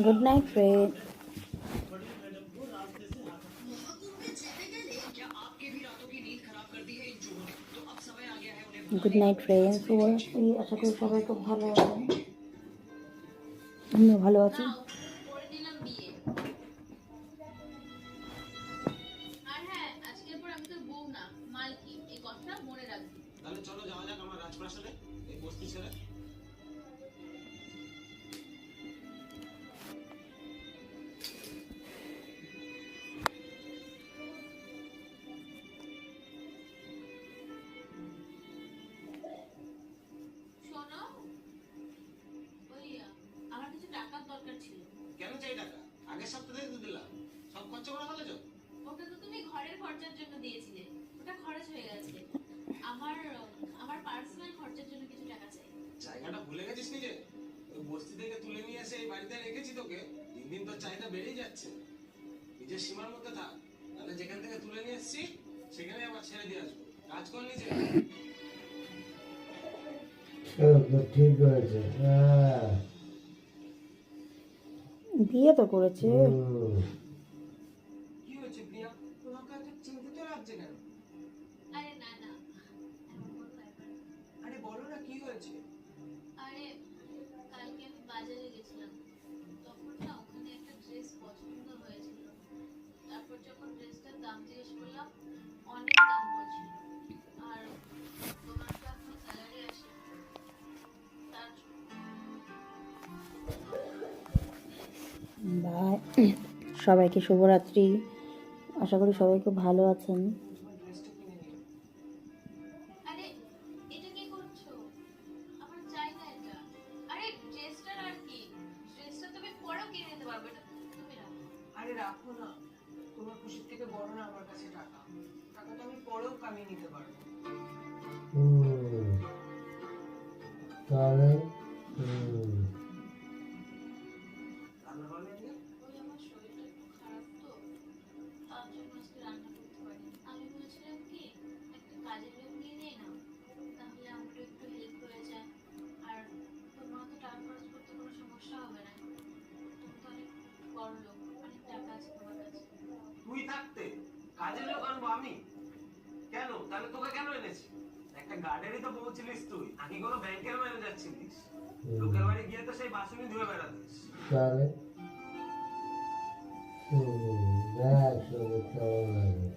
Good night, friend. Good night, friends. শুভরাত্রি। আশা করি সবাই খুব ভালো আছেন। আমিও ভালো আছি। তাহলে চলো যাওয়া যাক আমার রাজপ্রাসাদে এই বস্তি ছেড়ে। কেন চাই টাকা? আগের সপ্তাহে তো দিলাম, সব খরচা করে ফেলেছো। ওটা তো তুমি ঘরের খরচার জন্য দিয়েছিলে, ওটা খরচ হয়ে গেছে। আমার আমার পার্সোনাল খরচার জন্য কিছু টাকা চাই। জায়গাটা ভুলে গেছিস নিজে? ওই বস্তি থেকে তুলে নিয়ে এসে এই বাড়িতে রেখেছি তোকে। দিন দিন তোর চাহিদা বেড়েই যাচ্ছে। নিজের সীমার মধ্যে থাক, তাহলে যেখান থেকে তুলে নিয়ে এসেছি সেখানে আবার ছেড়ে দিয়ে আসবো। কাজ কর নিজে। ঠিক হয়েছে। বিয়ে তো করেছে। কি হয়েছে প্রিয়া? তোমাকে এত চিন্তিত লাগছে কেন? আরে না না, এখন বলবো একবার। আরে বলো না কি হয়েছে? আরে কালকে আমি বাজারে গেছিলাম, তখন না ওখানে একটা ড্রেস পছন্দ হয়েছিল। তারপর যখন ড্রেসটার দাম জিজ্ঞেস করলাম, অনেক দাম বলছিল। আর তোমার তো এখনো স্যালারি আসে, তার বাই। সবাইকে শুভরাত্রি। আশা করি সবাই খুব ভালো আছেন। তোমার ড্রেসটা কিনে নিও। আরে এটা কি করছো? আমার চাই না এটা। আরে ড্রেসটার আর কি, ড্রেসটা তুমি পরেও কিনে নিতে পারবে, এটা তুমি রাখো। আরে রাখো না, তোমার খুশির থেকে বড় না আমার কাছে টাকা। টাকাটা আমি পরেও কামিয়ে নিতে পারবো। তাহলে রান্না করলে আজকে? ওই আমার শরীরটা একটু খারাপ তো, তার জন্য আজকে রান্না করতে পারিনি। আমি বলছিলাম কি, একটা কাজের লোক নিয়ে নেই না, তাহলে আমারও একটু হেল্প হয়ে যায়। আর তোমার তো টাকা খরচ করতে কোনো সমস্যা হবে না, তুমি তো অনেক বড় লোক, অনেক টাকা আছে তোমার কাছে। তুই থাকতে কাজের লোক আনবো আমি? কেন? তাহলে তোকে কেন এনেছি? একটা গার্ডেনই তো পৌঁছলিস তুই, নাকি কোনো ব্যাংকের ম্যানেজার ছিলিস? লোকের বাড়ি গিয়ে তো সেই বাসুনি ধুয়ে বেড়াতিস। তাহলে দেখ কেমন লাগে।